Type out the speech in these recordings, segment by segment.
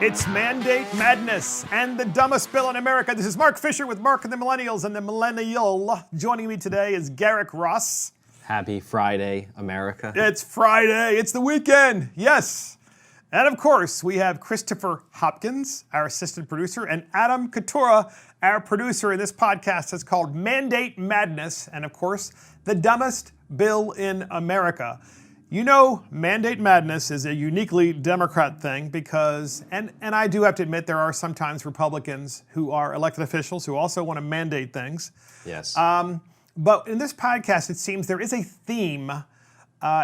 It's Mandate Madness and the dumbest bill in America. This is Mark Fisher with Mark and the Millennials and the Millennial. Joining me today is Garrick Ross. Happy Friday, America. It's Friday. It's the weekend. Yes. And of course, we have Christopher Hopkins, our assistant producer, and Adam Coutura, our producer. And this podcast is called Mandate Madness and, of course, the dumbest bill in America. You know, Mandate Madness is a uniquely Democrat thing because, and I do have to admit, there are sometimes Republicans who are elected officials who also want to mandate things. Yes. But in this podcast, it seems there is a theme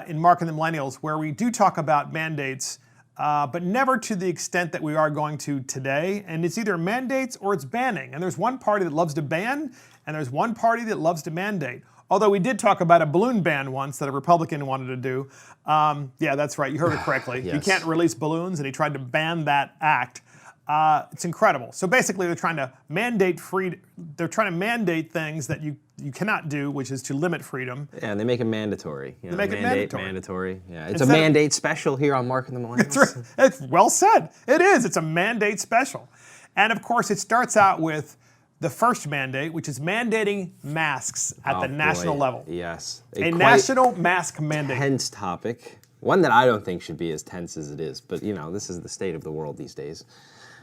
in Mark and the Millennials where we do talk about mandates, but never to the extent that we are going to today. And it's either mandates or it's banning. And there's one party that loves to ban, and there's one party that loves to mandate. Although we did talk about a balloon ban once that a Republican wanted to do. Yeah, that's right. You heard it correctly. Yes. You can't release balloons, and he tried to ban that act. It's incredible. So basically, they're trying to mandate They're trying to mandate things that you cannot do, which is to limit freedom. Yeah, and they make it mandatory. They make it mandatory. Yeah, it's a mandate special here on Mark and the Millennials. It's right. It's well said. It is. It's a mandate special. And of course, it starts out with the first mandate, which is mandating masks at the national level. Yes. A national mask mandate. Tense topic. One that I don't think should be as tense as it is, but you know, this is the state of the world these days.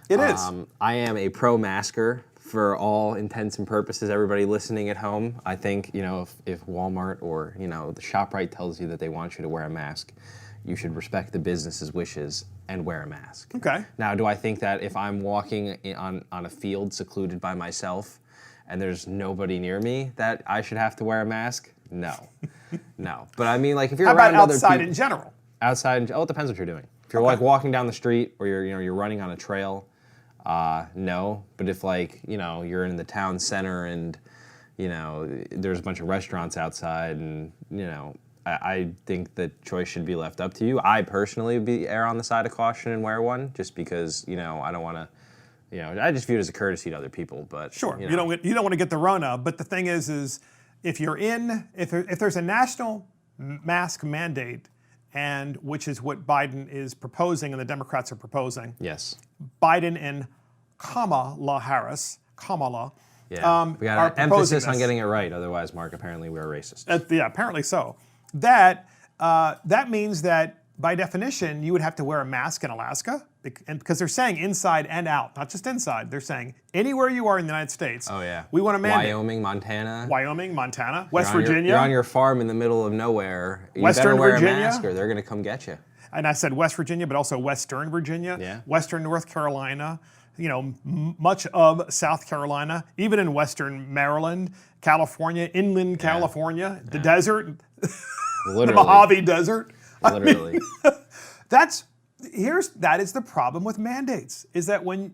It is. I am a pro-masker for all intents and purposes. Everybody listening at home, I think, you know, if Walmart or, you know, the ShopRite tells you that they want you to wear a mask, you should respect the business's wishes and wear a mask. Okay. Now, do I think that if I'm walking on a field secluded by myself and there's nobody near me that I should have to wear a mask? No. No. But I mean, like, if you're How around about other outside people, in general? outside, it depends what you're doing. If you're like walking down the street or you're running on a trail, no. But if, like, you know, you're in the town center and, you know, there's a bunch of restaurants outside and, you know, I think the choice should be left up to you. I personally would err on the side of caution and wear one just because, you know, I don't want to, you know, I just view it as a courtesy to other people. But sure, you know. you don't want to get the Rona. But the thing is if there's a national mask mandate, and which is what Biden is proposing and the Democrats are proposing. Yes. Biden and Kamala Harris, Yeah. We got an emphasis on this. getting it right. Otherwise, Mark, apparently we are racist. Yeah, apparently so. That means that by definition you would have to wear a mask in Alaska, because they're saying inside and out, not just inside. They're saying anywhere you are in the United States. Oh yeah. We want to mandate. Wyoming, Montana, West Virginia. You're on your farm in the middle of nowhere. You Western better wear Virginia. a mask or they're going to come get you. And I said West Virginia, but also Western Virginia, Yeah. Western North Carolina, you know, much of South Carolina, even in Western Maryland, California, inland California, the desert, Literally. the Mojave Desert. Literally. That is the problem with mandates, is that One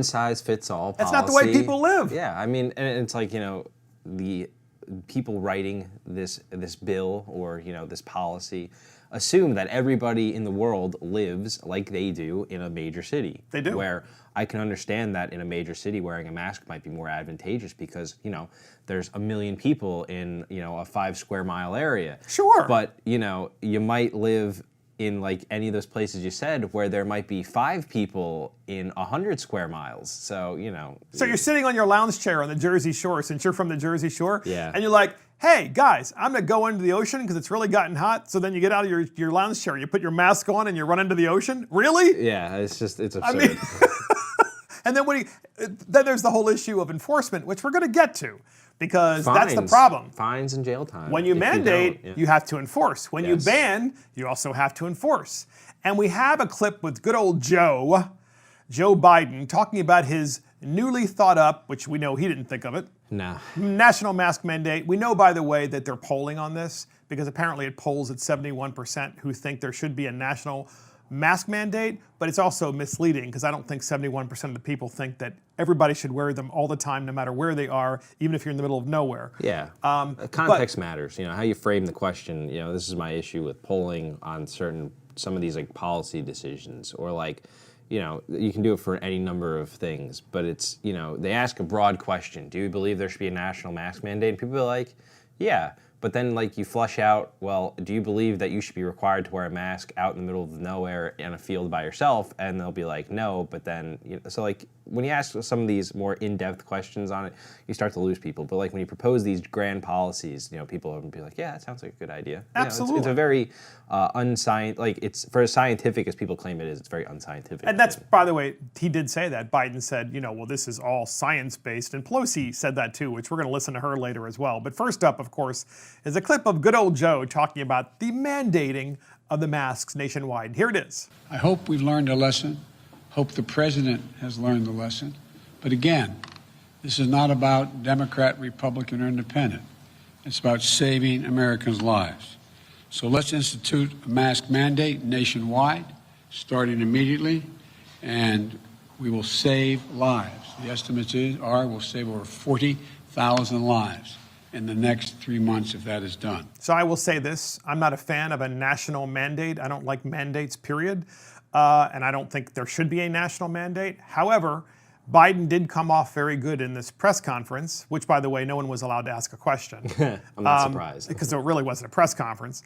size fits all policy. That's not the way people live. Yeah, I mean, and it's like, you know, the people writing this bill or, you know, this policy assume that everybody in the world lives like they do in a major city. They do. Where I can understand that in a major city wearing a mask might be more advantageous because, you know, there's 1 million people in, you know, a 5 square mile area. Sure. But, you know, you might live in like any of those places you said where there might be 5 people in 100 square miles. So, you know. So you're sitting on your lounge chair on the Jersey Shore, since you're from the Jersey Shore. Yeah. And you're like, hey, guys, I'm going to go into the ocean because it's really gotten hot. So then you get out of your lounge chair, you put your mask on, and you run into the ocean? Really? Yeah, it's absurd. I mean, and then then there's the whole issue of enforcement, which we're going to get to, because that's the problem. Fines and jail time. When you mandate, you have to enforce. When you Yes. ban, you also have to enforce. And we have a clip with good old Joe Biden, talking about his newly thought up, which we know he didn't think of it, No. national mask mandate. We know, by the way, that they're polling on this, because apparently it polls at 71% who think there should be a national mask mandate, but it's also misleading because I don't think 71% of the people think that everybody should wear them all the time, no matter where they are, even if you're in the middle of nowhere. Yeah. Context matters. You know, how you frame the question. You know, this is my issue with polling on some of these like policy decisions, or like, you know, you can do it for any number of things, but it's, you know, they ask a broad question. Do you believe there should be a national mask mandate? And people are like, yeah. But then, like, you flush out, well, do you believe that you should be required to wear a mask out in the middle of nowhere in a field by yourself? And they'll be like, no. But then, so like, when you ask some of these more in-depth questions on it, you start to lose people. But like, when you propose these grand policies, people will be like, yeah, that sounds like a good idea. Absolutely. It's a very unscientific, like, it's for as scientific as people claim it is, it's very unscientific. And that's, by the way, he did say that. Biden said, well, this is all science-based. And Pelosi said that too, which we're going to listen to her later as well. But first up, of course, is a clip of good old Joe talking about the mandating of the masks nationwide. Here it is. I hope we've learned a lesson. Hope the president has learned the lesson. But again, this is not about Democrat, Republican, or Independent. It's about saving Americans' lives. So let's institute a mask mandate nationwide, starting immediately, and we will save lives. The estimates are we'll save over 40,000 lives in the next 3 months if that is done. So I will say this, I'm not a fan of a national mandate. I don't like mandates, period. And I don't think there should be a national mandate. However, Biden did come off very good in this press conference, which, by the way, no one was allowed to ask a question. I'm not surprised. Because it really wasn't a press conference.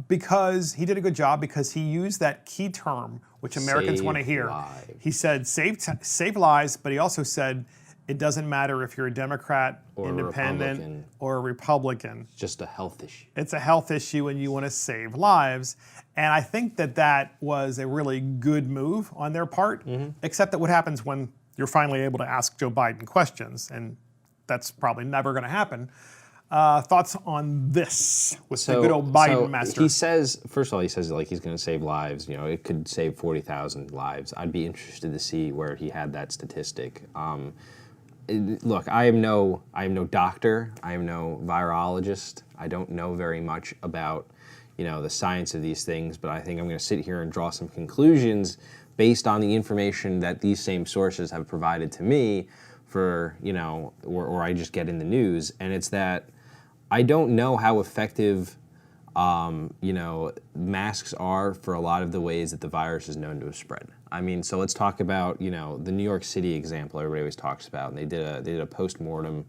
Because he did a good job, because he used that key term, which Americans want to hear. Lives. He said save lives, but he also said it doesn't matter if you're a Democrat, Or Independent, Republican. or a Republican. It's just a health issue. It's a health issue and you want to save lives. And I think that was a really good move on their part, except that what happens when you're finally able to ask Joe Biden questions, and that's probably never going to happen. Thoughts on this with the good old Biden master? He says, first of all, he says like he's going to save lives. It could save 40,000 lives. I'd be interested to see where he had that statistic. Look, I am no doctor. I am no virologist. I don't know very much about the science of these things, but I think I'm going to sit here and draw some conclusions based on the information that these same sources have provided to me or I just get in the news. And it's that I don't know how effective, masks are for a lot of the ways that the virus is known to have spread. I mean, so let's talk about, the New York City example everybody always talks about. And they did a post-mortem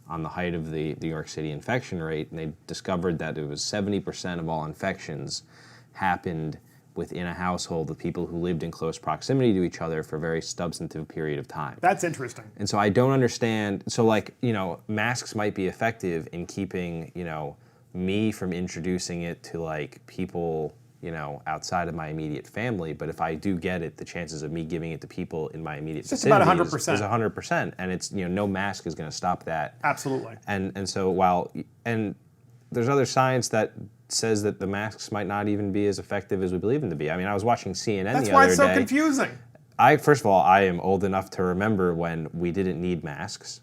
on the height of the New York City infection rate, and they discovered that it was 70% of all infections happened within a household with people who lived in close proximity to each other for a very substantive period of time. That's interesting. And so I don't understand. So masks might be effective in keeping, me from introducing it to people, outside of my immediate family. But if I do get it, the chances of me giving it to people in my immediate vicinity about 100%. is 100%. And it's, no mask is going to stop that. Absolutely. And so and there's other science that says that the masks might not even be as effective as we believe them to be. I mean, I was watching CNN the other day. That's why it's so confusing. First of all, I am old enough to remember when we didn't need masks.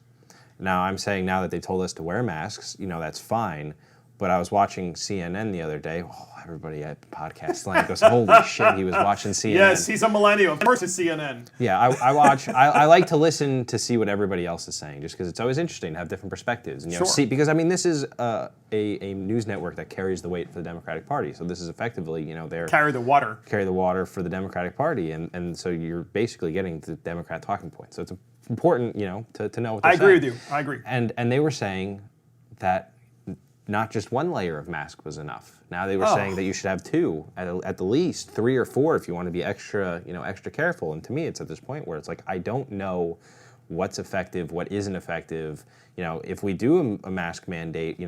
Now, I'm saying now that they told us to wear masks, that's fine. But I was watching CNN the other day. Oh, everybody at podcast land goes, holy shit, he was watching CNN. Yes, he's a millennial. Of course it's CNN. Yeah, I like to listen to see what everybody else is saying, just because it's always interesting to have different perspectives. And, Sure. because, this is a news network that carries the weight for the Democratic Party. So this is effectively, they're... Carry the water for the Democratic Party. And so you're basically getting the Democrat talking points. So it's important, to know what they're saying. I agree with you. I agree. And they were saying that not just one layer of mask was enough. Now they were saying that you should have two, at the least, 3 or 4 if you want to be extra careful. And to me, it's at this point where it's like, I don't know what's effective, what isn't effective. If we do a mask mandate,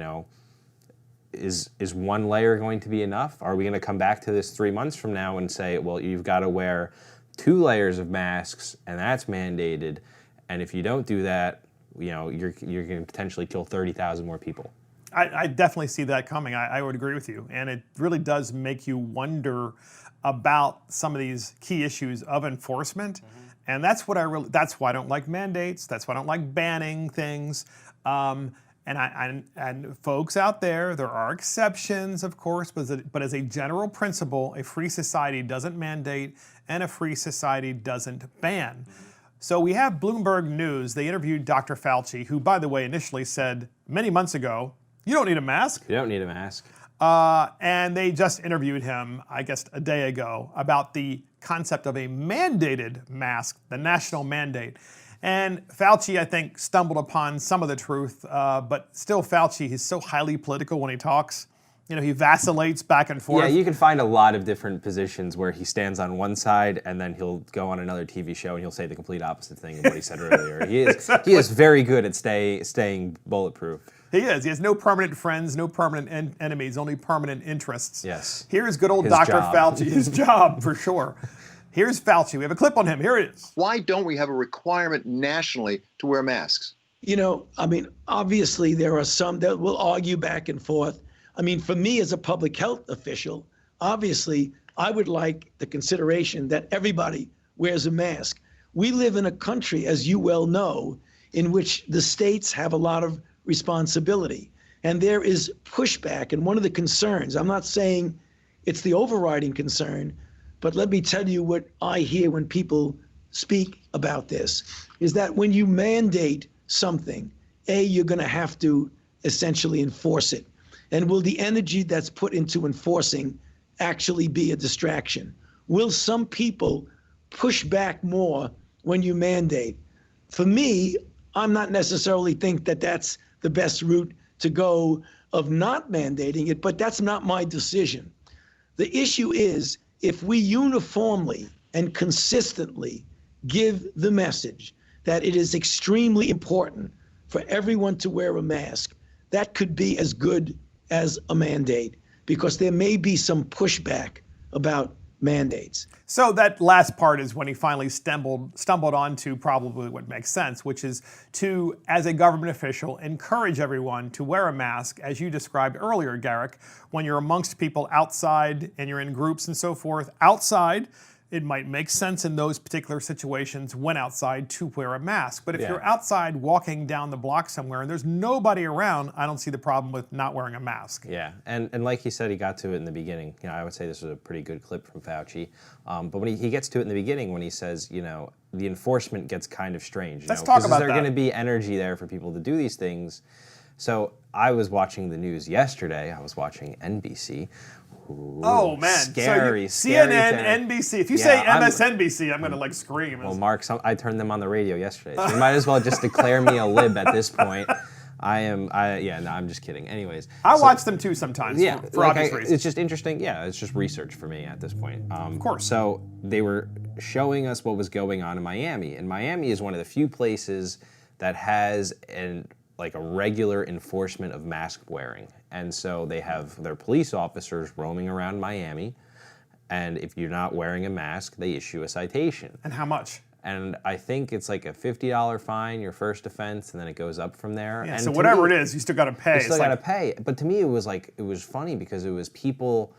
is one layer going to be enough? Are we going to come back to this 3 months from now and say, well, you've got to wear 2 layers of masks and that's mandated. And if you don't do that, you're going to potentially kill 30,000 more people. I definitely see that coming. I would agree with you. And it really does make you wonder about some of these key issues of enforcement. And that's why I don't like mandates. That's why I don't like banning things. And folks out there are exceptions, of course, but as a general principle, a free society doesn't mandate and a free society doesn't ban. So we have Bloomberg News. They interviewed Dr. Fauci, who, by the way, initially said many months ago, you don't need a mask. You don't need a mask. And they just interviewed him, I guess, a day ago about the concept of a mandated mask, the national mandate. And Fauci, I think, stumbled upon some of the truth, but still Fauci, he's so highly political when he talks. You know, he vacillates back and forth. Yeah, you can find a lot of different positions where he stands on one side and then he'll go on another TV show and he'll say the complete opposite thing of what he said earlier. He is very good at staying bulletproof. He is. He has no permanent friends, no permanent enemies, only permanent interests. Yes. Here's good old His Dr. job. Fauci, his job for sure. Here's Fauci. We have a clip on him. Here it is. Why don't we have a requirement nationally to wear masks? You know, I mean, obviously there are some that will argue back and forth. I mean, for me as a public health official, obviously I would like the consideration that everybody wears a mask. We live in a country, as you well know, in which the states have a lot of responsibility. And there is pushback. And one of the concerns, I'm not saying it's the overriding concern, but let me tell you what I hear when people speak about this, is that when you mandate something, you're going to have to essentially enforce it. And will the energy that's put into enforcing actually be a distraction? Will some people push back more when you mandate? For me, I'm not necessarily think that that's the best route to go of not mandating it, but that's not my decision. The issue is if we uniformly and consistently give the message that it is extremely important for everyone to wear a mask, that could be as good as a mandate, because there may be some pushback about mandates. So that last part is when he finally stumbled onto probably what makes sense, which is to, as a government official, encourage everyone to wear a mask, as you described earlier, Garrick, when you're amongst people outside and you're in groups and so forth. Outside, it might make sense in those particular situations when outside to wear a mask. But if you're outside walking down the block somewhere and there's nobody around, I don't see the problem with not wearing a mask. Yeah, and like he said, he got to it in the beginning. You know, I would say this was a pretty good clip from Fauci. But when he gets to it in the beginning, when he says, you know, the enforcement gets kind of strange. Let's talk about that. Is there going to be energy there for people to do these things? So I was watching the news yesterday. I was watching NBC. Ooh, oh man, scary, so scary CNN, NBC. If you say MSNBC, I'm gonna like scream. Well, Mark, I turned them on the radio yesterday. So you might as well just declare me a lib at this point. I'm just kidding. Anyways, I watch them too sometimes. Yeah, for obvious reasons. It's just interesting. Yeah, it's just research for me at this point. Of course. So they were showing us what was going on in Miami, and Miami is one of the few places that has a regular enforcement of mask wearing. And so they have their police officers roaming around Miami, and if you're not wearing a mask, they issue a citation. And how much? And I think it's like a $50 fine, your first offense, and then it goes up from there. Yeah, and so whatever it is, you still got to pay. You still got to pay. But to me, it was funny because it was people.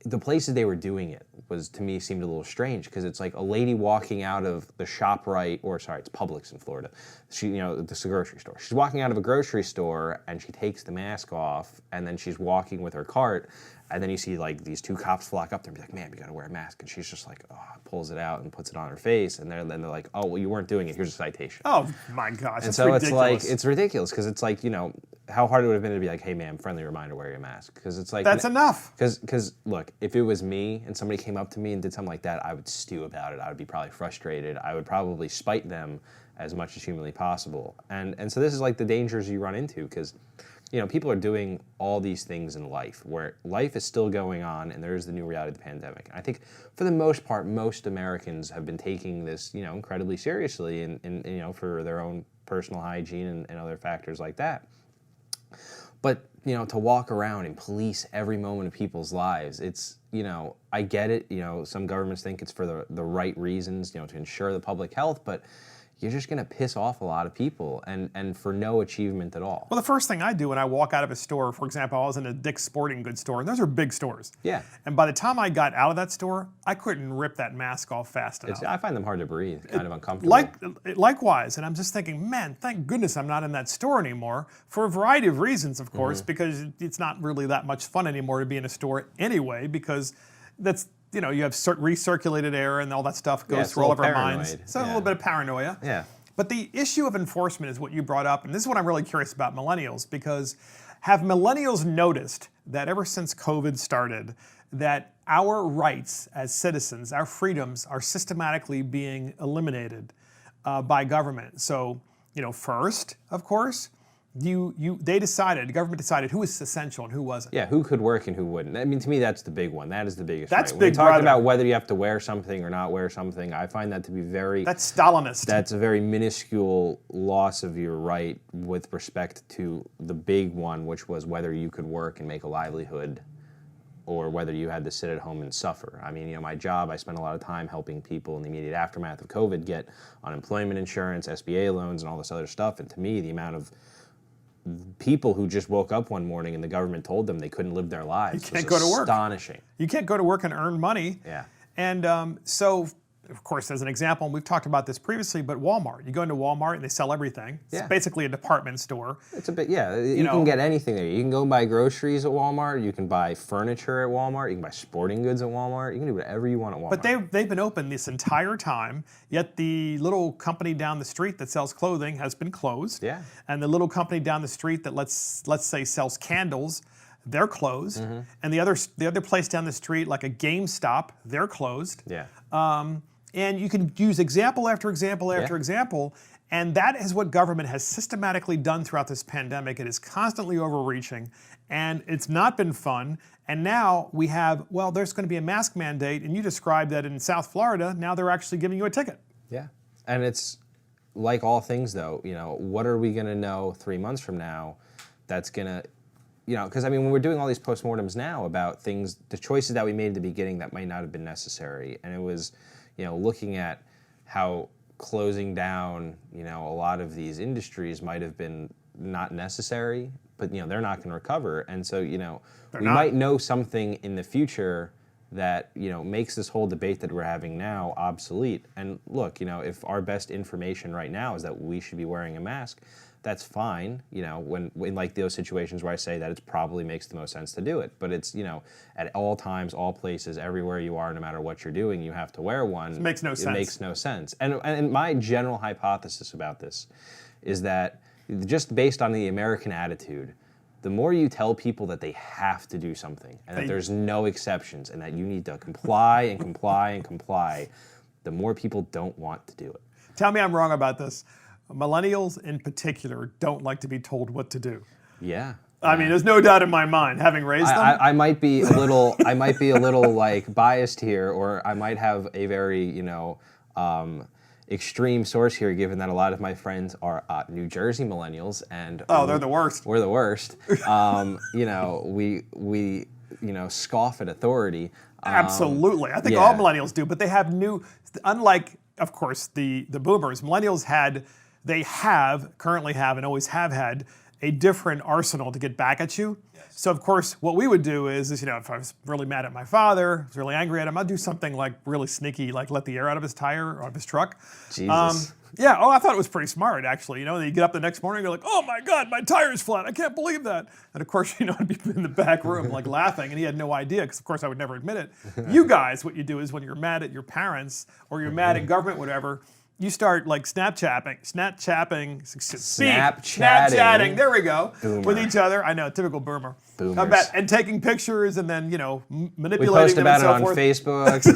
The places they were doing it to me seemed a little strange, because it's like a lady walking out of the ShopRite, it's Publix in Florida. It's a grocery store. She's walking out of a grocery store and she takes the mask off, and then she's walking with her cart, and then you see like these two cops flock up there and be like, "Man, you got to wear a mask," and she's just like, pulls it out and puts it on her face, and then they're like, "Oh, well, you weren't doing it. Here's a citation." Oh my gosh, and so ridiculous. It's ridiculous, because it's like, how hard it would have been to be like, "Hey, ma'am, friendly reminder, wear your mask," because it's like that's enough. Because look, if it was me and somebody came up to me and did something like that, I would stew about it. I would be probably frustrated. I would probably spite them as much as humanly possible. And so this is like the dangers you run into, because people are doing all these things in life where life is still going on, and there is the new reality of the pandemic. I think for the most part, most Americans have been taking this, incredibly seriously, and for their own personal hygiene and other factors like that. But, to walk around and police every moment of people's lives, it's, I get it. Some governments think it's for the right reasons, to ensure the public health, but you're just going to piss off a lot of people, and for no achievement at all. Well, the first thing I do when I walk out of a store, for example, I was in a Dick's Sporting Goods store, and those are big stores. Yeah. And by the time I got out of that store, I couldn't rip that mask off fast enough. I find them hard to breathe, kind of uncomfortable. Likewise, and I'm just thinking, man, thank goodness I'm not in that store anymore, for a variety of reasons, of course, because it's not really that much fun anymore to be in a store anyway, because that's, you have recirculated air and all that stuff goes through all of our minds. So a little bit of paranoia. Yeah. But the issue of enforcement is what you brought up, and this is what I'm really curious about millennials, because have millennials noticed that ever since COVID started, that our rights as citizens, our freedoms, are systematically being eliminated? by government. So, first, of course, the government decided who was essential and who wasn't. Yeah, who could work and who wouldn't. I mean, to me, that's the big one. That is the biggest. That's right. big When we talk brother. about whether you have to wear something or not wear something, I find that to be That's Stalinist. That's a very minuscule loss of your right with respect to the big one, which was whether you could work and make a livelihood or whether you had to sit at home and suffer. I mean, my job, I spent a lot of time helping people in the immediate aftermath of COVID get unemployment insurance, SBA loans, and all this other stuff. And to me, the amount of people who just woke up one morning and the government told them they couldn't live their lives You can't go to work. Astonishing. You can't go to work and earn money. Yeah. And so, of course, as an example, and we've talked about this previously, but Walmart. You go into Walmart and they sell everything. It's Yeah. basically a department store. It's a bit, yeah. You can get anything there. You can go buy groceries at Walmart. You can buy furniture at Walmart. You can buy sporting goods at Walmart. You can do whatever you want at Walmart. But they've been open this entire time, yet the little company down the street that sells clothing has been closed. Yeah. And the little company down the street that let's say sells candles, they're closed. Mm-hmm. And the other place down the street, like a GameStop, they're closed. Yeah. And you can use example after example after example. And that is what government has systematically done throughout this pandemic. It is constantly overreaching, and it's not been fun. And now we have, there's going to be a mask mandate, and you described that in South Florida. Now they're actually giving you a ticket. Yeah. And it's like all things, though, what are we going to know 3 months from now that's going to, because when we're doing all these postmortems now about things, the choices that we made at the beginning that might not have been necessary. And it was, looking at how closing down, a lot of these industries might have been not necessary, but, they're not going to recover. And so, we might know something in the future that, makes this whole debate that we're having now obsolete. And look, if our best information right now is that we should be wearing a mask, that's fine, when in like those situations where I say that it probably makes the most sense to do it. But it's, at all times, all places, everywhere you are, no matter what you're doing, you have to wear one. It makes no sense. It makes no sense. And my general hypothesis about this is that just based on the American attitude, the more you tell people that they have to do something and that there's no exceptions and that you need to comply and comply and comply, the more people don't want to do it. Tell me I'm wrong about this. Millennials in particular don't like to be told what to do. Yeah. I mean, there's no doubt in my mind, having raised them. I might be a little, like biased here, or I might have a very, extreme source here, given that a lot of my friends are New Jersey millennials, and they're the worst. We're the worst. We scoff at authority. Absolutely, I think all millennials do, but they have unlike, of course, the boomers. Millennials currently have, and always have had a different arsenal to get back at you. Yes. So of course, what we would do is, if I was really mad at my father, was really angry at him, I'd do something like really sneaky, like let the air out of his tire or out of his truck. Jesus. I thought it was pretty smart, actually. Then you get up the next morning and you're like, oh my God, my tire's flat. I can't believe that. And of course, I'd be in the back room like laughing, and he had no idea, because of course I would never admit it. You guys, what you do is when you're mad at your parents or you're mad at government, whatever, you start like Snapchatting, there we go, Boomer. with each other. I know, typical boomer. Boomers. And taking pictures and then, manipulating We post them about and so it on forth. Facebook.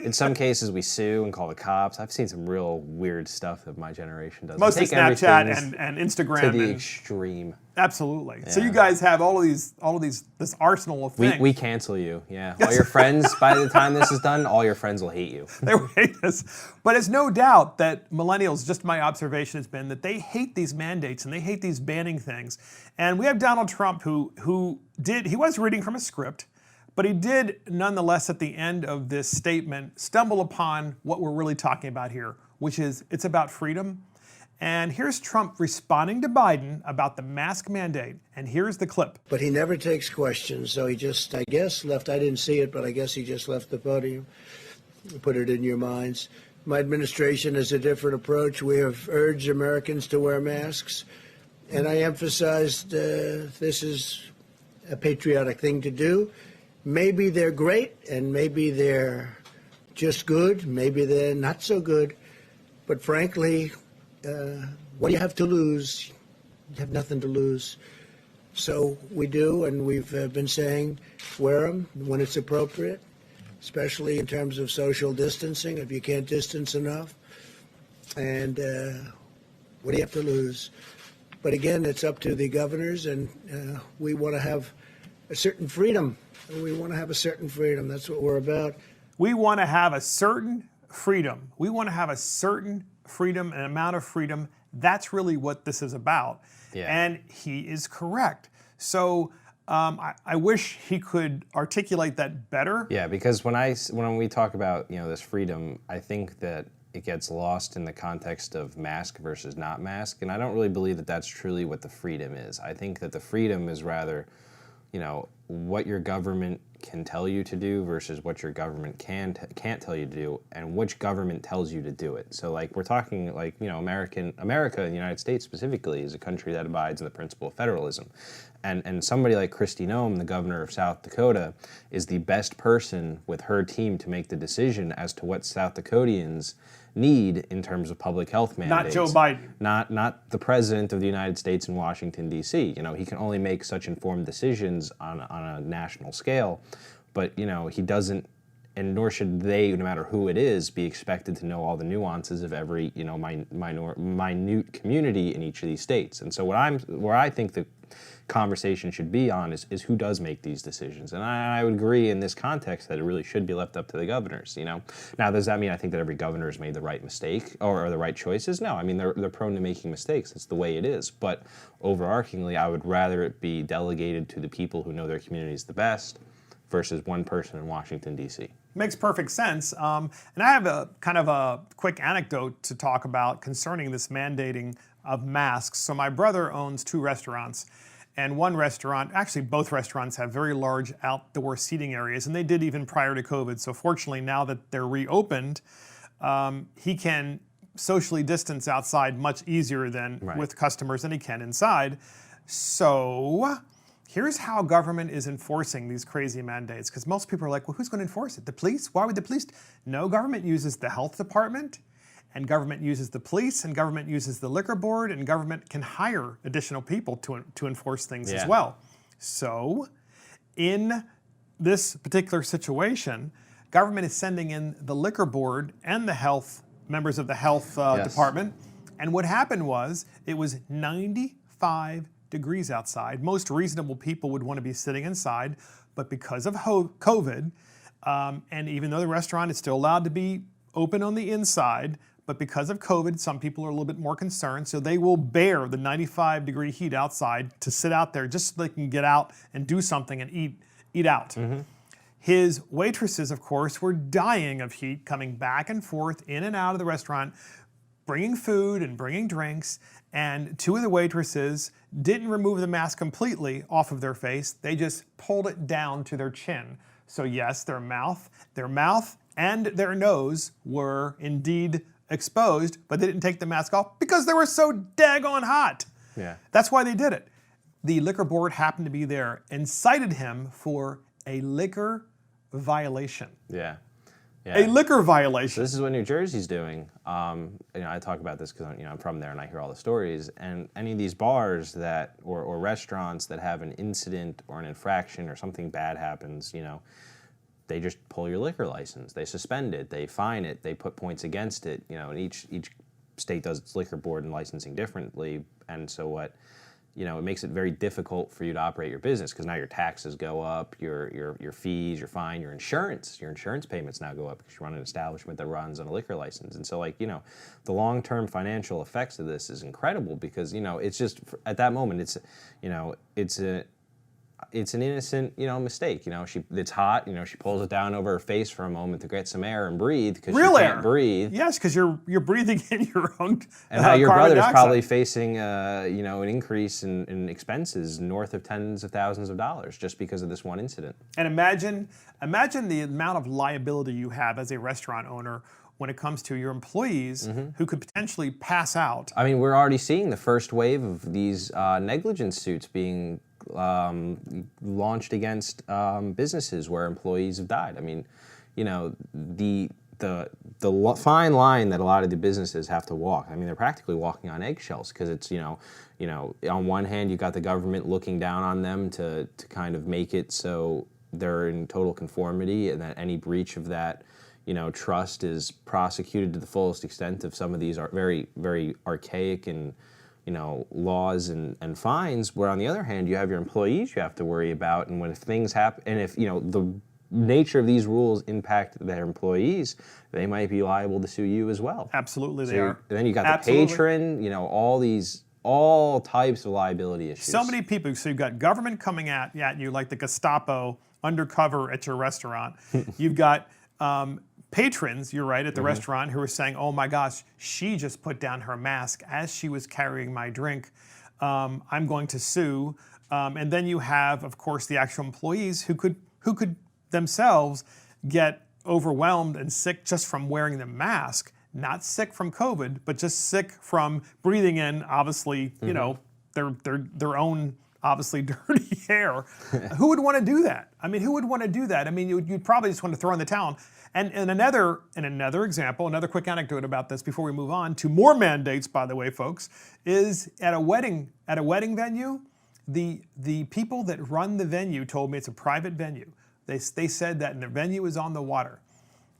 In some cases, we sue and call the cops. I've seen some real weird stuff that my generation does. Mostly Take Snapchat everything and Instagram. to the and, extreme. absolutely. So Yeah. you guys have all of these, this arsenal of things. We cancel you, yeah. All your friends, by the time this is done, all your friends will hate you. They will hate us. But it's no doubt that millennials, just my observation has been that they hate these mandates and they hate these banning things. And we have Donald Trump he was reading from a script, but he did nonetheless at the end of this statement stumble upon what we're really talking about here, which is it's about freedom. And here's Trump responding to Biden about the mask mandate. And here's the clip. But he never takes questions, so he just, I guess, left. I didn't see it, but I guess he just left the podium. Put it in your minds. My administration has a different approach. We have urged Americans to wear masks, and I emphasized this is a patriotic thing to do. Maybe they're great, and maybe they're just good. Maybe they're not so good. But frankly, what do you have to lose? You have nothing to lose. So we do, and we've been saying wear them when it's appropriate, especially in terms of social distancing. If you can't distance enough, And what do you have to lose? But again, it's up to the governors, and we want to have a certain freedom. We want to have a certain freedom. That's what we're about. We want to have a certain freedom. We want to have a certain freedom, an amount of freedom. That's really what this is about. Yeah. And he is correct. So I wish he could articulate that better. Yeah, because when we talk about this freedom, I think that it gets lost in the context of mask versus not mask, and I don't really believe that that's truly what the freedom is. I think that the freedom is rather, what your government can tell you to do versus what your government can't tell you to do, and which government tells you to do it. So, we're talking America and the United States specifically is a country that abides in the principle of federalism, and somebody like Kristi Noem, the governor of South Dakota, is the best person with her team to make the decision as to what South Dakotians need in terms of public health mandates. Not Joe Biden. Not the president of the United States in Washington, D.C. He can only make such informed decisions on a national scale, but he doesn't, and nor should they, no matter who it is, be expected to know all the nuances of every minute community in each of these states. And so where I think the conversation should be on is who does make these decisions. And I would agree in this context that it really should be left up to the governors. Now, does that mean I think that every governor has made the right mistake or the right choices? No, I mean they're prone to making mistakes. That's the way it is. But overarchingly, I would rather it be delegated to the people who know their communities the best versus one person in Washington, D.C. Makes perfect sense. And I have a kind of a quick anecdote to talk about concerning this mandating of masks. So my brother owns 2 restaurants. And one restaurant, actually both restaurants, have very large outdoor seating areas, and they did even prior to COVID. So fortunately, now that they're reopened, he can socially distance outside much easier than with customers than he can inside. So here's how government is enforcing these crazy mandates, because most people are like, well, who's going to enforce it? The police? Why would the police? No, government uses the health department, and government uses the police, and government uses the liquor board, and government can hire additional people to enforce things as well. So in this particular situation, government is sending in the liquor board and the health members of the health department. And what happened was it was 95 degrees outside. Most reasonable people would want to be sitting inside, but because of COVID, and even though the restaurant is still allowed to be open on the inside, but because of COVID, some people are a little bit more concerned, so they will bear the 95-degree heat outside to sit out there just so they can get out and do something and eat out. Mm-hmm. His waitresses, of course, were dying of heat, coming back and forth in and out of the restaurant, bringing food and bringing drinks, and 2 of the waitresses didn't remove the mask completely off of their face. They just pulled it down to their chin. So yes, their mouth and their nose were indeed exposed, but they didn't take the mask off because they were so daggone hot. Yeah. That's why they did it. The liquor board happened to be there and cited him for a liquor violation. Yeah. A liquor violation. So this is what New Jersey's doing. I talk about this because I'm from there and I hear all the stories. And any of these bars that or restaurants that have an incident or an infraction or something bad happens, they just pull your liquor license. They suspend it. They fine it. They put points against it. And each state does its liquor board and licensing differently. And so it makes it very difficult for you to operate your business because now your taxes go up, your fees, your fine, your insurance payments now go up because you run an establishment that runs on a liquor license. And so the long-term financial effects of this is incredible because it's just at that moment it's an innocent, mistake. It's hot. She pulls it down over her face for a moment to get some air and breathe because she can't breathe. Yes, because you're breathing in your own. And now your brother's probably facing, an increase in expenses north of tens of thousands of dollars just because of this one incident. And imagine the amount of liability you have as a restaurant owner when it comes to your employees who could potentially pass out. I mean, we're already seeing the first wave of these negligence suits being launched against businesses where employees have died. I mean, the fine line that a lot of the businesses have to walk. I mean, they're practically walking on eggshells because it's on one hand you got the government looking down on them to kind of make it so they're in total conformity, and that any breach of that trust is prosecuted to the fullest extent of some of these are very, very archaic and, laws and fines, where on the other hand, you have your employees you have to worry about, and when things happen, and if, the nature of these rules impact their employees, they might be liable to sue you as well. Absolutely, they are. And then you got Absolutely. the patron, all types of liability issues. So many people. So you've got government coming at you like the Gestapo undercover at your restaurant. You've got patrons, you're right, at the restaurant who are saying, oh my gosh, she just put down her mask as she was carrying my drink. I'm going to sue. And then you have, of course, the actual employees who could themselves get overwhelmed and sick just from wearing the mask. Not sick from COVID, but just sick from breathing in, obviously, their own obviously dirty air. Who would want to do that? I mean, who would want to do that? I mean, you'd probably just want to throw in the towel. And another example, another quick anecdote about this before we move on to more mandates, by the way, folks, is at a wedding venue, the people that run the venue told me it's a private venue. They said that the venue is on the water.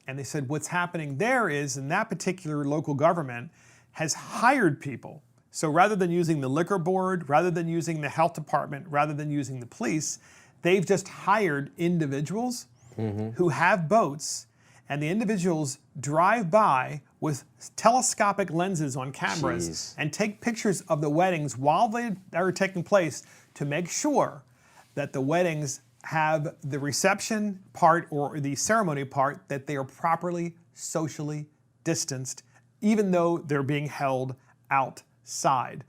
And they said what's happening there is, in that particular local government has hired people. So rather than using the liquor board, rather than using the health department, rather than using the police, they've just hired individuals who have boats, and the individuals drive by with telescopic lenses on cameras and take pictures of the weddings while they are taking place to make sure that the weddings have the reception part or the ceremony part, that they are properly socially distanced, even though they're being held outside.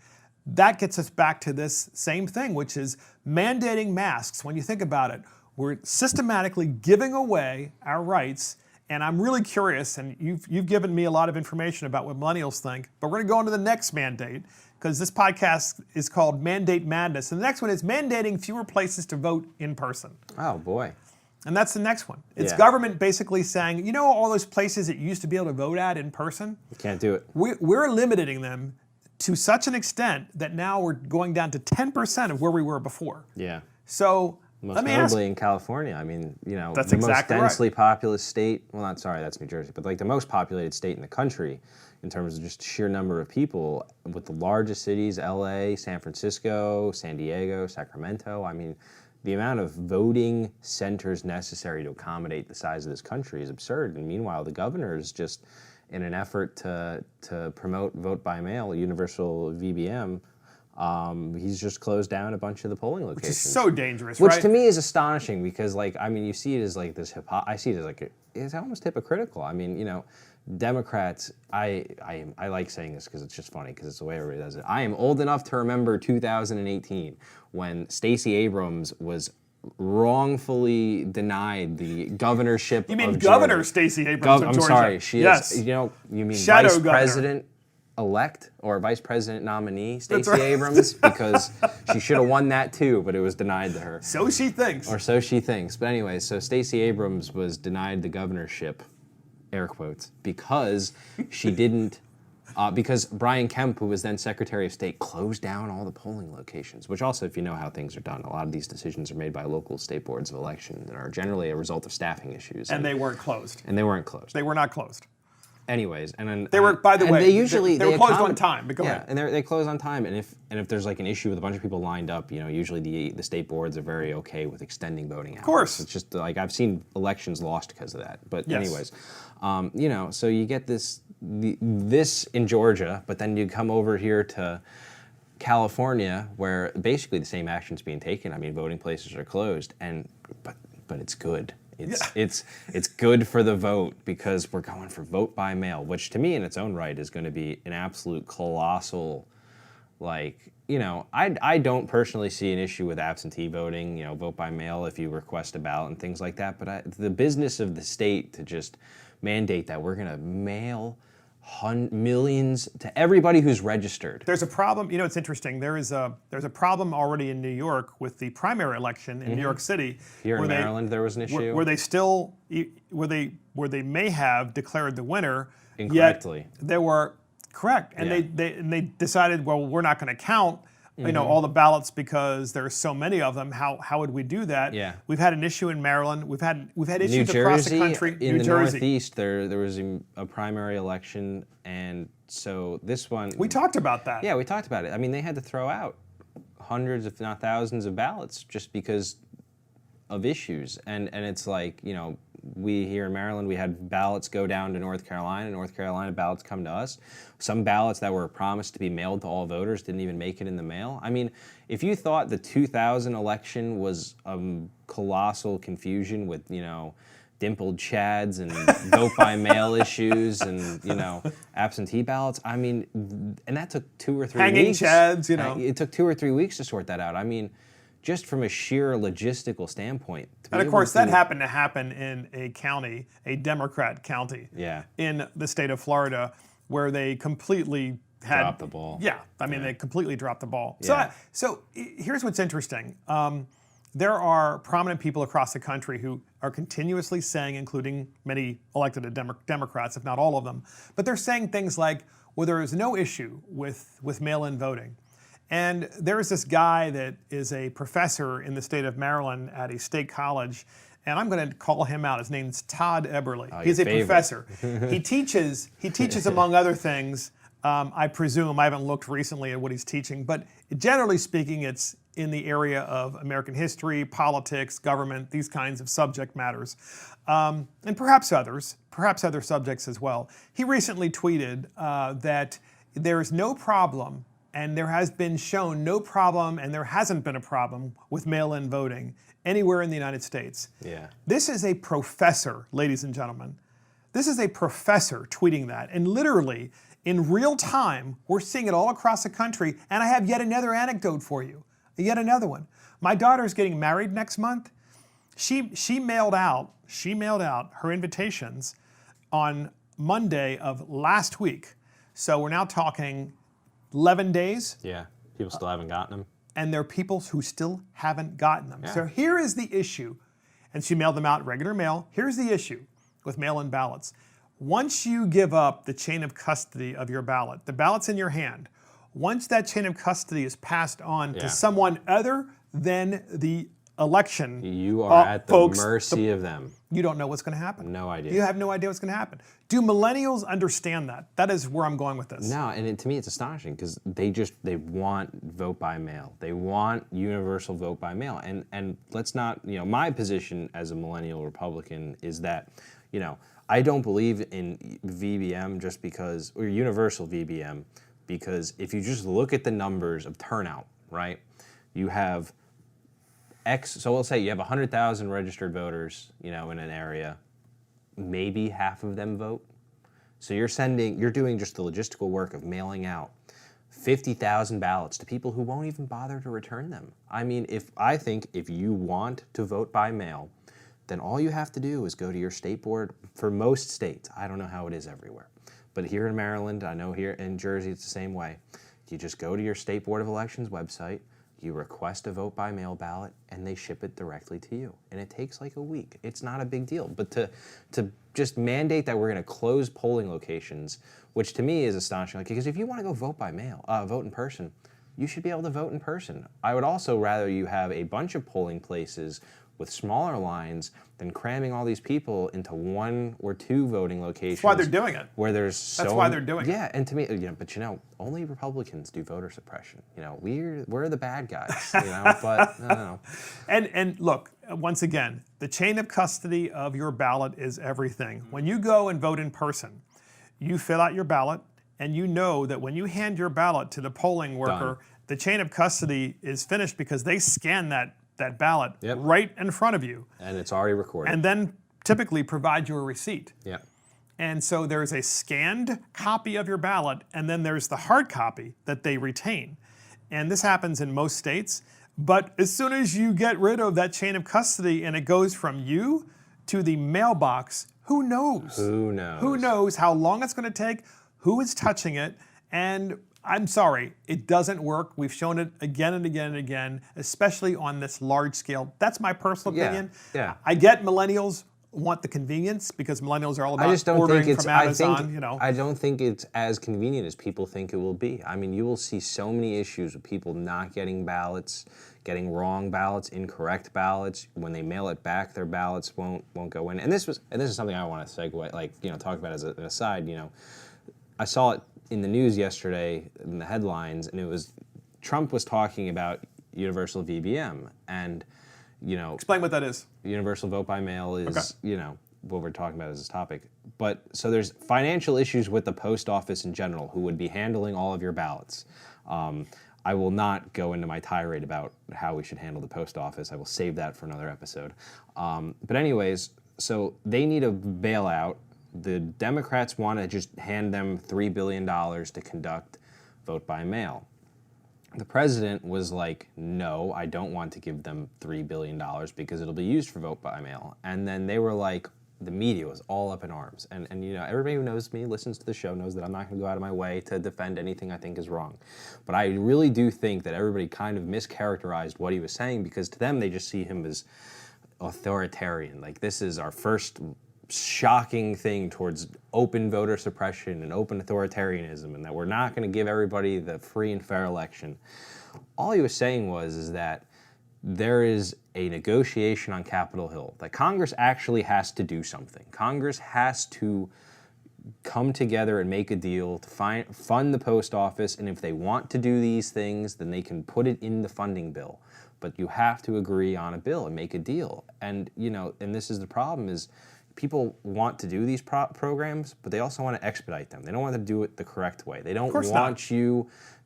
That gets us back to this same thing, which is mandating masks. When you think about it, we're systematically giving away our rights. And I'm really curious, and you've given me a lot of information about what millennials think, but we're going to go on to the next mandate, because this podcast is called Mandate Madness. And the next one is mandating fewer places to vote in person. Oh, boy. And that's the next one. It's government basically saying, all those places that you used to be able to vote at in person? You can't do it. We're limiting them to such an extent that now we're going down to 10% of where we were before. Yeah. So most notably in California. I mean, that's the exactly most densely populous state, that's New Jersey, but like the most populated state in the country in terms of just sheer number of people, with the largest cities, LA, San Francisco, San Diego, Sacramento. I mean, the amount of voting centers necessary to accommodate the size of this country is absurd. And meanwhile, the governor is just, in an effort to promote vote by mail, universal VBM, he's just closed down a bunch of the polling locations. Which is so dangerous, Which right? to me is astonishing, because you see it as like this, I see it as like, it's almost hypocritical. I mean, Democrats, I like saying this because it's just funny, because it's the way everybody does it. I am old enough to remember 2018 when Stacey Abrams was wrongfully denied the governorship. You mean of Governor Georgia. Stacey Abrams of I'm Georgia? sorry, she yes. is. You mean Shadow Vice governor. President-elect or Vice President nominee Stacey right. Abrams, because she should have won that too, but it was denied to her. So she thinks. Or so she thinks. But anyway, so Stacey Abrams was denied the governorship, air quotes, because she didn't, because Brian Kemp, who was then Secretary of State, closed down all the polling locations, which also, if you know how things are done, a lot of these decisions are made by local state boards of election that are generally a result of staffing issues. And they weren't closed. And they weren't closed. They were not closed. Anyways, and then they were. By the way, they usually they were closed on time. But go ahead. And they close on time. And if there's like an issue with a bunch of people lined up, usually the state boards are very okay with extending voting hours. Of course, it's just like I've seen elections lost because of that. But yes. anyways, so you get this in Georgia, but then you come over here to California, where basically the same action's being taken. I mean, voting places are closed, but it's good. It's good for the vote, because we're going for vote by mail, which to me in its own right is going to be an absolute colossal, I don't personally see an issue with absentee voting, vote by mail if you request a ballot and things like that, but the business of the state to just mandate that we're going to mail millions to everybody who's registered. There's a problem. It's interesting. There's a problem already in New York with the primary election in New York City. Here in Maryland, there was an issue where they may have declared the winner incorrectly. Yet they were correct, and they decided, well, we're not going to count you know, all the ballots because there's so many of them. How would we do that? Yeah. We've had an issue in Maryland. We've had New issues across the Jersey, country. in New the Jersey. Northeast, there was a primary election, and so this one. We talked about that. Yeah, we talked about it. I mean, they had to throw out hundreds, if not thousands, of ballots just because of issues, and it's like, you know, we here in Maryland, we had ballots go down to North Carolina. North Carolina ballots come to us. Some ballots that were promised to be mailed to all voters didn't even make it in the mail. I mean, if you thought the 2000 election was colossal confusion with, you know, dimpled chads and vote by mail issues and, you know, absentee ballots, I mean, and that took 2 or 3 Hanging weeks. chads, you know. It took 2 or 3 weeks to sort that out. I mean, just from a sheer logistical standpoint. And of course, that happened to happen in a county, a Democrat county, Yeah. in the state of Florida, where they completely had Dropped the ball. Yeah, I mean, they completely dropped the ball. Yeah. So here's what's interesting. There are prominent people across the country who are continuously saying, including many elected Democrats, if not all of them, but they're saying things like, well, there is no issue with mail-in voting. And there's this guy that is a professor in the state of Maryland at a state college, and I'm going to call him out. His name's Todd Eberly. He's a professor. He teaches among other things, I presume, I haven't looked recently at what he's teaching, but generally speaking, it's in the area of American history, politics, government, these kinds of subject matters, and perhaps other subjects as well. He recently tweeted that there is no problem, and there has been shown no problem, and there hasn't been a problem with mail-in voting anywhere in the United States. Yeah. This is a professor, ladies and gentlemen. This is a professor tweeting that. And literally, in real time, we're seeing it all across the country. And I have yet another anecdote for you. Yet another one. My daughter's getting married next month. She mailed out her invitations on Monday of last week. So we're now talking 11 days. Yeah, people still haven't gotten them. And there are people who still haven't gotten them. Yeah. So here is the issue. And she mailed them out regular mail. Here's the issue with mail-in ballots. Once you give up the chain of custody of your ballot, the ballot's in your hand. Once that chain of custody is passed on to someone other than the election, You are at the folks, mercy of them. you don't know what's going to happen. No idea. You have no idea what's going to happen. Do millennials understand that? That is where I'm going with this. No, and to me it's astonishing because they want vote by mail. They want universal vote by mail. And let's not, you know, my position as a millennial Republican is that, you know, I don't believe in VBM just because, or universal VBM, because if you just look at the numbers of turnout, right, you have so we'll say you have 100,000 registered voters, you know, in an area, maybe half of them vote. So you're doing just the logistical work of mailing out 50,000 ballots to people who won't even bother to return them. I mean, I think if you want to vote by mail, then all you have to do is go to your state board. For most states, I don't know how it is everywhere, but here in Maryland, I know here in Jersey, it's the same way. You just go to your State Board of Elections website, you request a vote by mail ballot, and they ship it directly to you. And it takes like a week. It's not a big deal. But to just mandate that we're going to close polling locations, which to me is astonishing, because if you want to go vote by mail, vote in person, you should be able to vote in person. I would also rather you have a bunch of polling places with smaller lines than cramming all these people into 1 or 2 voting locations. That's why they're doing it. Where there's That's why they're doing it. Yeah, and to me, you know, but you know, only Republicans do voter suppression. You know, we're the bad guys. You know, but I don't know. And look, once again, the chain of custody of your ballot is everything. When you go and vote in person, you fill out your ballot, and you know that when you hand your ballot to the polling worker, the chain of custody is finished because they scan that ballot right in front of you. And it's already recorded. And then typically provide you a receipt. Yeah. And so there's a scanned copy of your ballot, and then there's the hard copy that they retain. And this happens in most states. But as soon as you get rid of that chain of custody and it goes from you to the mailbox, who knows? Who knows? Who knows how long it's going to take, who is touching it, and I'm sorry, it doesn't work. We've shown it again and again and again, especially on this large scale. That's my personal opinion. Yeah. I get millennials want the convenience because millennials are all about I just don't ordering think it's. from Amazon. I don't think it's as convenient as people think it will be. I mean, you will see so many issues with people not getting ballots, getting wrong ballots, incorrect ballots. When they mail it back, their ballots won't go in. And this is something I want to segue, talk about as an aside. I saw it in the news yesterday in the headlines, and it was Trump was talking about universal VBM, and Explain what that is. Universal vote by mail is, Okay. What we're talking about as this topic. But so there's financial issues with the post office in general, who would be handling all of your ballots. I will not go into my tirade about how we should handle the post office. I will save that for another episode. But anyways, so they need a bailout. The Democrats want to just hand them $3 billion to conduct vote by mail. The president was like, no, I don't want to give them $3 billion because it'll be used for vote by mail. And then they were like, the media was all up in arms. And everybody who knows me, listens to the show, knows that I'm not going to go out of my way to defend anything I think is wrong. But I really do think that everybody kind of mischaracterized what he was saying, because to them, they just see him as authoritarian. Like, this is our first shocking thing towards open voter suppression and open authoritarianism, and that we're not going to give everybody the free and fair election. All he was saying is that there is a negotiation on Capitol Hill, that Congress actually has to do something. Congress has to come together and make a deal to fund the post office, and if they want to do these things, then they can put it in the funding bill. But you have to agree on a bill and make a deal. And, and this is the problem is, people want to do these programs, but they also want to expedite them. They don't want to do it the correct way. They don't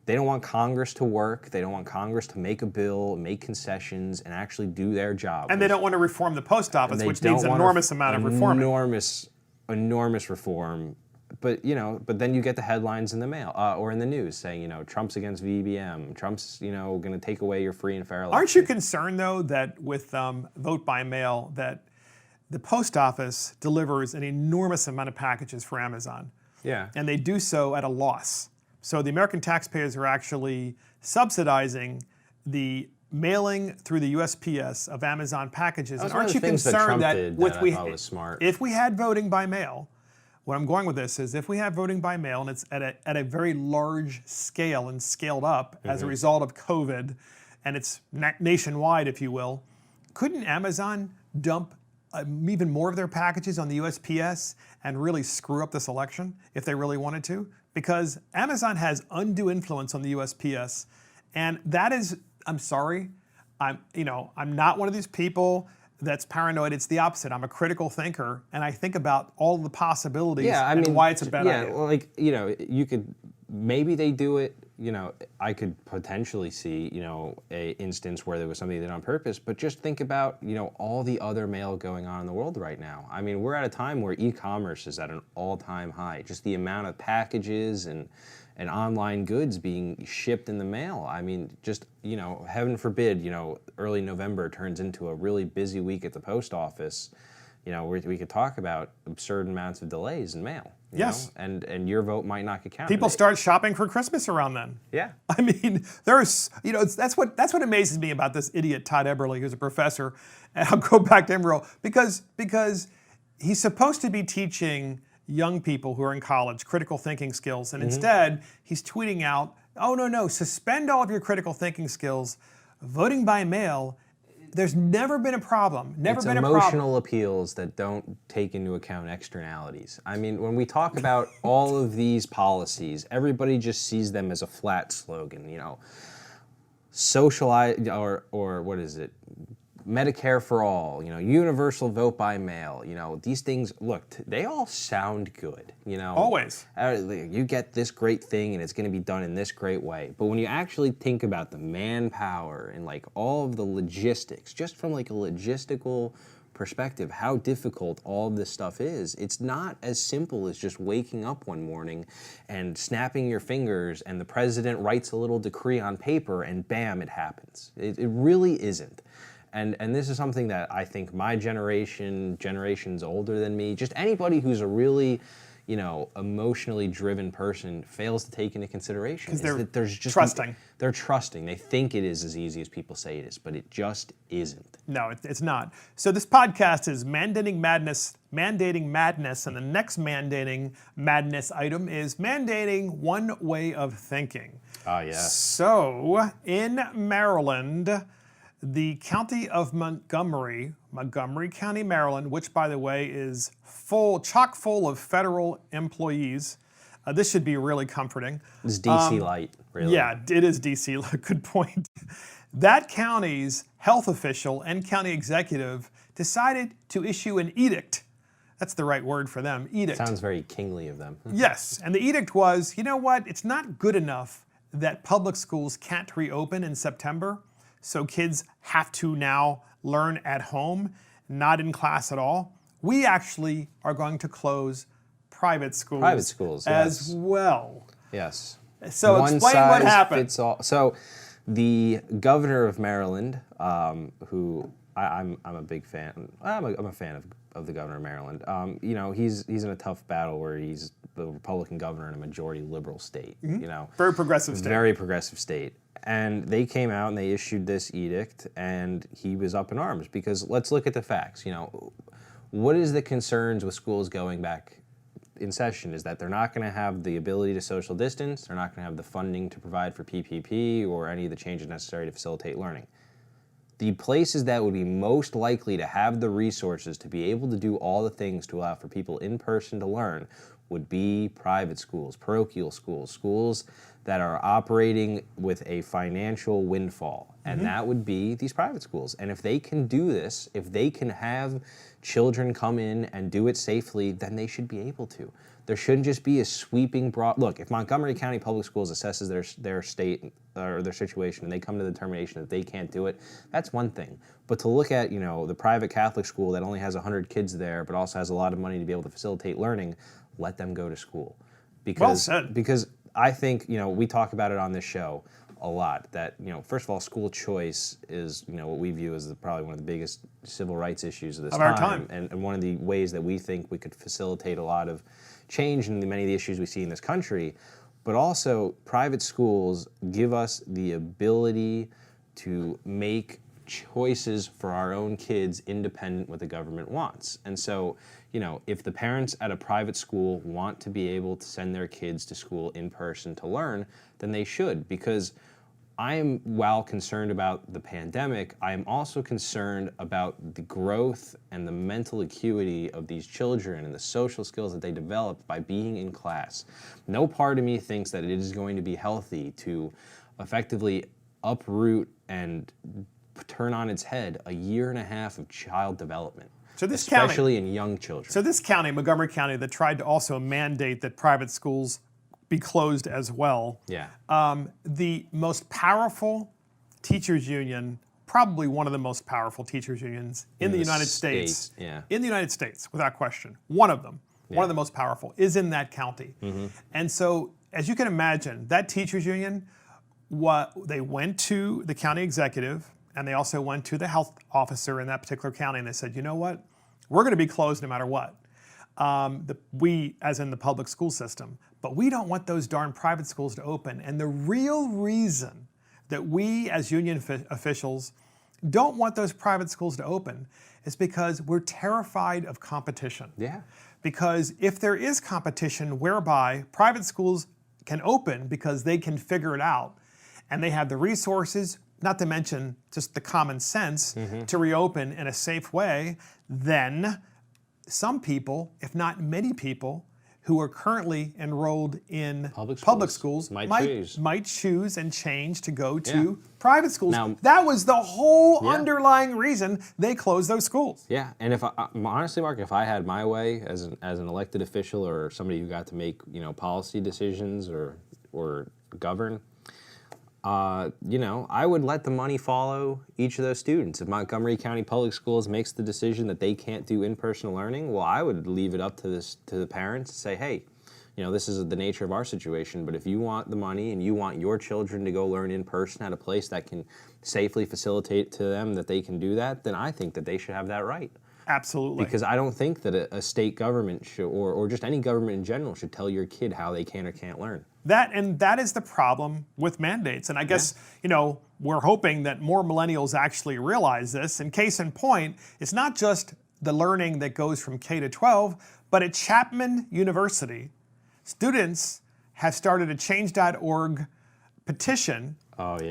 they don't want Congress to work. They don't want Congress to make a bill, make concessions, and actually do their job. And they don't want to reform the post office, which needs an enormous amount of reform. Enormous reform. But then you get the headlines in the mail or in the news saying, Trump's against VBM. Trump's, going to take away your free and fair election. Aren't you concerned, though, that with vote by mail, that the post office delivers an enormous amount of packages for Amazon? Yeah. And they do so at a loss. So the American taxpayers are actually subsidizing the mailing through the USPS of Amazon packages. And aren't you concerned that if we had voting by mail, where I'm going with this is if we have voting by mail and it's at a very large scale and scaled up as a result of COVID, and it's nationwide, if you will, couldn't Amazon dump even more of their packages on the USPS and really screw up this election if they really wanted to? Because Amazon has undue influence on the USPS, and that is, I'm sorry, I'm not one of these people that's paranoid. It's the opposite. I'm a critical thinker, and I think about all the possibilities and why it's a bad idea. Yeah, you could, maybe they do it. I could potentially see, a instance where there was something they did on purpose, but just think about, all the other mail going on in the world right now. I mean, we're at a time where e-commerce is at an all-time high. Just the amount of packages and online goods being shipped in the mail. I mean, just, heaven forbid, early November turns into a really busy week at the post office. We could talk about absurd amounts of delays in mail. Yes. And your vote might not get counted. People start shopping for Christmas around then. Yeah. I mean, there's, that's what amazes me about this idiot Todd Eberle, who's a professor. And I'll go back to him because he's supposed to be teaching young people who are in college critical thinking skills, and instead he's tweeting out, "Oh no, suspend all of your critical thinking skills. Voting by mail." There's never been a problem. It's emotional appeals that don't take into account externalities. I mean, when we talk about all of these policies, everybody just sees them as a flat slogan. Socialize or what is it? Medicare for all. Universal vote by mail. These things. Look, they all sound good. Always. You get this great thing, and it's going to be done in this great way. But when you actually think about the manpower and all of the logistics, just from a logistical perspective, how difficult all of this stuff is, it's not as simple as just waking up one morning and snapping your fingers, and the president writes a little decree on paper, and bam, it happens. It really isn't. And this is something that I think my generations older than me, just anybody who's a really, emotionally driven person fails to take into consideration is that there's just trusting. They're trusting. They think it is as easy as people say it is, but it just isn't. No, it's not. So this podcast is mandating madness, and the next mandating madness item is mandating one way of thinking. Ah, yes. So in Maryland, the county of Montgomery County, Maryland, which by the way is chock full of federal employees. This should be really comforting. It's DC light, really. Yeah, it is DC. Good point. That county's health official and county executive decided to issue an edict. That's the right word for them, edict. Sounds very kingly of them. Yes, and the edict was, you know what? It's not good enough that public schools can't reopen in September, so kids have to now learn at home, not in class at all. We actually are going to close private schools, as yes. well. Yes. So One explain size what happened. fits all. So the governor of Maryland, who I'm a big fan. I'm a fan of the governor of Maryland. He's in a tough battle where he's the Republican governor in a majority liberal state. Very progressive state. Very progressive state. And they came out and they issued this edict, and he was up in arms because let's look at the facts. What is the concerns with schools going back in session is that they're not going to have the ability to social distance, they're not going to have the funding to provide for PPP or any of the changes necessary to facilitate learning. The places that would be most likely to have the resources to be able to do all the things to allow for people in person to learn would be private schools, parochial schools, schools that are operating with a financial windfall. And that would be these private schools. And if they can do this, if they can have children come in and do it safely, then they should be able to. There shouldn't just be a sweeping broad look. If Montgomery County Public Schools assesses their state or their situation and they come to the determination that they can't do it, that's one thing. But to look at the private Catholic school that only has 100 kids there, but also has a lot of money to be able to facilitate learning, let them go to school. Well said. Because I think we talk about it on this show a lot. That first of all, school choice is what we view as probably one of the biggest civil rights issues of this our time. And one of the ways that we think we could facilitate a lot of change in many of the issues we see in this country. But also, private schools give us the ability to make choices for our own kids independent what the government wants. And so, if the parents at a private school want to be able to send their kids to school in person to learn, then they should. Because while concerned about the pandemic, I am also concerned about the growth and the mental acuity of these children and the social skills that they develop by being in class. No part of me thinks that it is going to be healthy to effectively uproot and turn on its head a year and a half of child development. So this especially in young children. So this county, Montgomery County, that tried to also mandate that private schools be closed as well. Yeah. The most powerful teachers union, probably one of the most powerful teachers unions in the United States. Yeah. In the United States, without question. One of them, one of the most powerful, is in that county. And so, as you can imagine, that teachers union, they went to the county executive, and they also went to the health officer in that particular county, and they said, you know what? We're going to be closed no matter what. We, as in the public school system, but we don't want those darn private schools to open. And the real reason that we, as union officials, don't want those private schools to open is because we're terrified of competition. Yeah. Because if there is competition whereby private schools can open because they can figure it out, and they have the resources, not to mention just the common sense, to reopen in a safe way, then some people, if not many people, who are currently enrolled in public schools might choose and change to go to private schools. Now, that was the whole underlying reason they closed those schools. Yeah, and if honestly, Mark, if I had my way as an elected official or somebody who got to make policy decisions or govern, I would let the money follow each of those students. If Montgomery County Public Schools makes the decision that they can't do in-person learning, well, I would leave it up to the parents to say, hey, this is the nature of our situation, but if you want the money and you want your children to go learn in person at a place that can safely facilitate to them that they can do that, then I think that they should have that right. Absolutely. Because I don't think that a state government should, or just any government in general, should tell your kid how they can or can't learn. That is the problem with mandates. And I guess, we're hoping that more millennials actually realize this. And case in point, it's not just the learning that goes from K to 12, but at Chapman University, students have started a change.org petition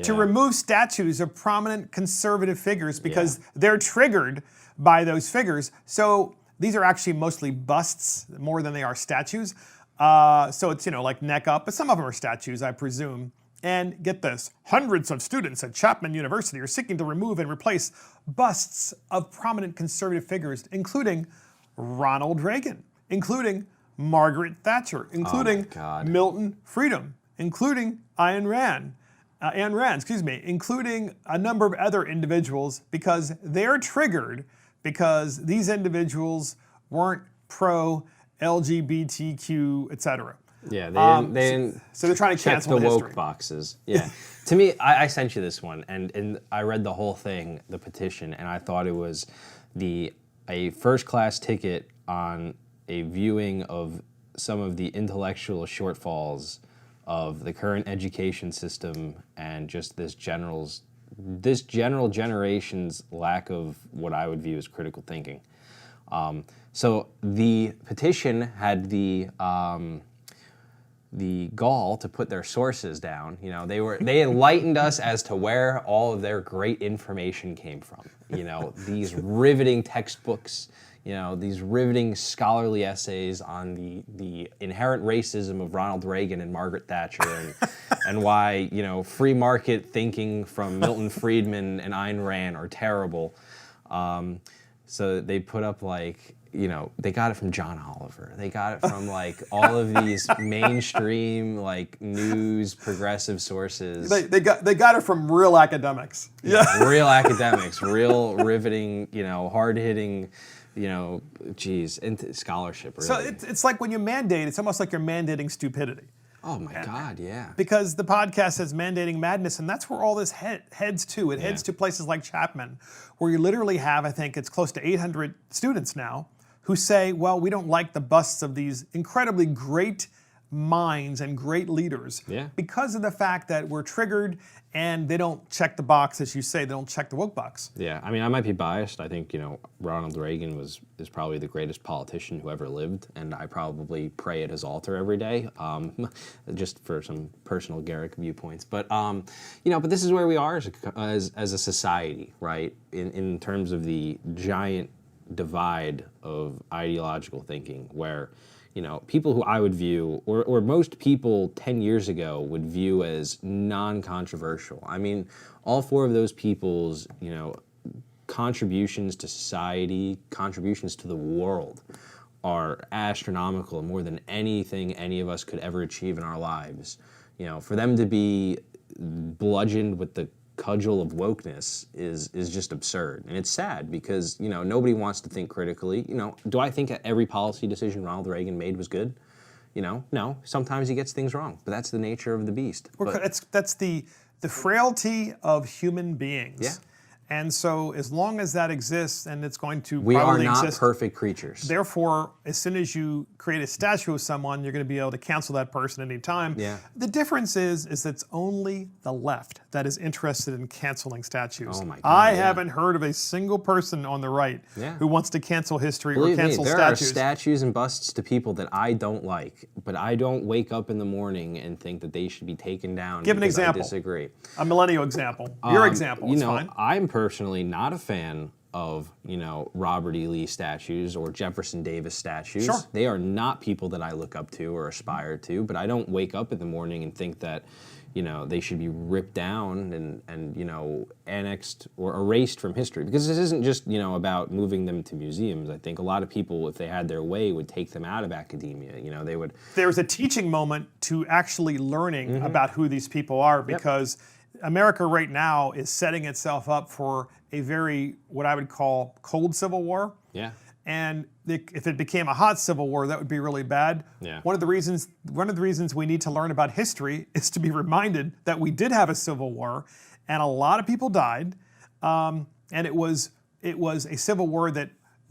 to remove statues of prominent conservative figures because they're triggered by those figures. So these are actually mostly busts more than they are statues. So it's, like neck up, but some of them are statues, I presume. And get this, hundreds of students at Chapman University are seeking to remove and replace busts of prominent conservative figures, including Ronald Reagan, including Margaret Thatcher, including Milton Friedman, including Ayn Rand, including a number of other individuals because they're triggered because these individuals weren't pro-LGBTQ, etc. Yeah, they didn't so they're trying to check cancel the woke history. boxes. Yeah. To me, I sent you this one, and I read the whole thing, the petition, and I thought it was a first-class ticket on a viewing of some of the intellectual shortfalls of the current education system and just this general generation's lack of what I would view as critical thinking. So the petition had the gall to put their sources down. They enlightened us as to where all of their great information came from. These riveting textbooks, these riveting scholarly essays on the inherent racism of Ronald Reagan and Margaret Thatcher and why, free market thinking from Milton Friedman and Ayn Rand are terrible. So they put up they got it from John Oliver. They got it from all of these mainstream news progressive sources. They got it from real academics. Yeah, real academics, real riveting, hard-hitting, into scholarship. Really. So it's like when you mandate, it's almost like you're mandating stupidity. Oh my God, yeah. Because the podcast says mandating madness, and that's where all this heads to. It heads to places like Chapman, where you literally have, I think it's close to 800 students now, who say, well, we don't like the busts of these incredibly great minds and great leaders because of the fact that we're triggered and they don't check the box, as you say, they don't check the woke box. Yeah, I mean, I might be biased. I think, Ronald Reagan is probably the greatest politician who ever lived, and I probably pray at his altar every day, just for some personal Garrick viewpoints. But, but this is where we are as a society, right, in terms of the giant divide of ideological thinking where, people who I would view, or most people 10 years ago would view as non-controversial. I mean, all four of those people's, contributions to society, contributions to the world are astronomical and more than anything any of us could ever achieve in our lives. For them to be bludgeoned with the cudgel of wokeness is just absurd. And it's sad because, nobody wants to think critically. Do I think every policy decision Ronald Reagan made was good? No. Sometimes he gets things wrong, but that's the nature of the beast. That's the frailty of human beings. Yeah. And so as long as that exists, and it's going to we probably are not exist, perfect creatures. Therefore, as soon as you create a statue of someone, you're going to be able to cancel that person any time. Yeah. The difference is it's only the left that is interested in canceling statues. Oh my God, I haven't heard of a single person on the right who wants to cancel history or cancel there statues. Are statues and busts to people that I don't like, but I don't wake up in the morning and think that they should be taken down. Give an example. I disagree. A millennial example. Your example is fine. I'm personally not a fan of, Robert E. Lee statues or Jefferson Davis statues. Sure. They are not people that I look up to or aspire to, but I don't wake up in the morning and think that, they should be ripped down and annexed or erased from history. Because this isn't just, about moving them to museums. I think a lot of people, if they had their way, would take them out of academia. They would. There's a teaching moment to actually learning about who these people are because America right now is setting itself up for a very, what I would call, cold civil war. Yeah. And if it became a hot civil war, that would be really bad. Yeah. One of the reasons we need to learn about history is to be reminded that we did have a civil war, and a lot of people died, and it was a civil war that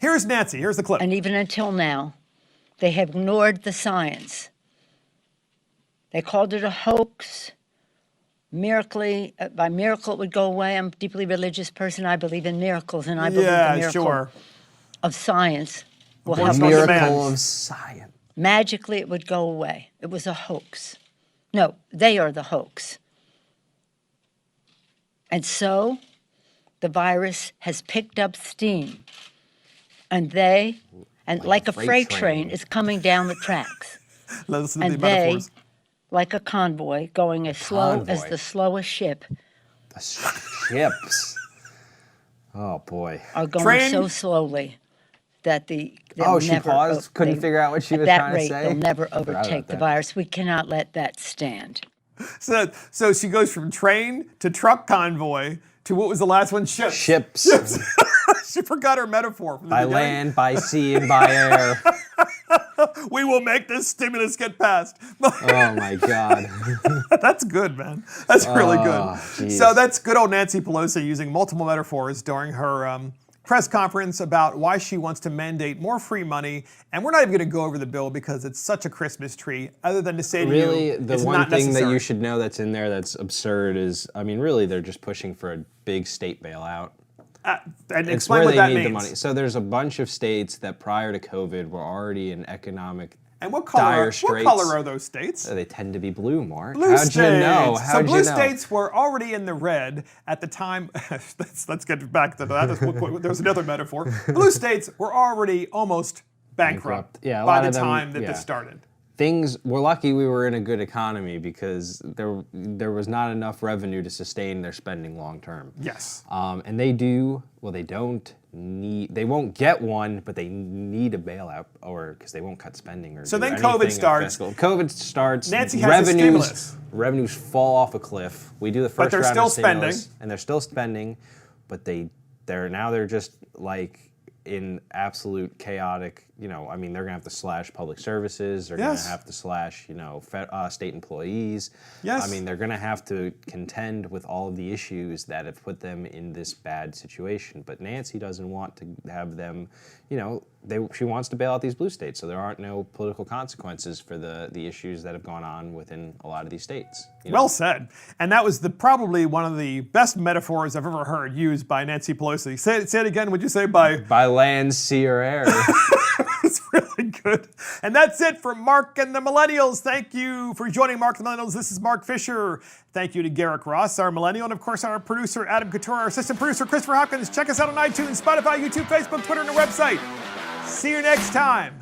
Here's Nancy. Here's the clip. And even until now, they have ignored the science. They called it a hoax. By miracle, it would go away. I'm a deeply religious person. I believe in miracles, and I believe the miracle of science will help us. Miracle of science. Magically, it would go away. It was a hoax. No, they are the hoax. And so, the virus has picked up steam. And like a freight train, is coming down the tracks. Listen to and the metaphors. Like a convoy, going as slow as the slowest ship. The ships. Oh, boy. Are going so slowly that she paused? Couldn't figure out what she was trying to say? At that rate, they'll never overtake the virus. We cannot let that stand. So she goes from train to truck convoy to what was the last one? Ships. Ships. She forgot her metaphor. From the by beginning. land, by sea, and by air. We will make this stimulus get passed. Oh, my God. That's good, man. That's really good. Geez. So that's good old Nancy Pelosi using multiple metaphors during her press conference about why she wants to mandate more free money. And we're not even going to go over the bill because it's such a Christmas tree, other than to say to really, you, the it's one not thing necessary. that you should know that's in there that's absurd is, I mean, really, they're just pushing for a big state bailout. And It's explain where what they that need means. the money. So there's a bunch of states that prior to COVID were already in economic And what dire color straits. are those states? They tend to be blue, Mark. Blue How'd states. you know? So blue states were already in the red at the time. Let's get back to that. There was another metaphor. Blue states were already almost bankrupt Yeah, a by lot the of them, time that this started. We're lucky we were in a good economy because there was not enough revenue to sustain their spending long term. Yes. And they won't get one, but they need a bailout because they won't cut spending or So do then anything COVID starts. COVID starts. Nancy has a stimulus. Revenues fall off a cliff. We do the first they're round still of stimulus, spending. and they're still spending, but they're just like in absolute chaotic, I mean, they're going to have to slash public services. They're going to have to slash, state employees. Yes. I mean, they're going to have to contend with all of the issues that have put them in this bad situation. But Nancy doesn't want to have them, she wants to bail out these blue states, so there aren't no political consequences for the issues that have gone on within a lot of these states. Well said. And that was probably one of the best metaphors I've ever heard used by Nancy Pelosi. Say it again. Would you say by land, sea, or air? It's really good. And that's it for Mark and the Millennials. Thank you for joining Mark and the Millennials. This is Mark Fisher. Thank you to Garrick Ross, our millennial, and of course our producer, Adam Couture, our assistant producer, Christopher Hopkins. Check us out on iTunes, Spotify, YouTube, Facebook, Twitter, and our website. See you next time.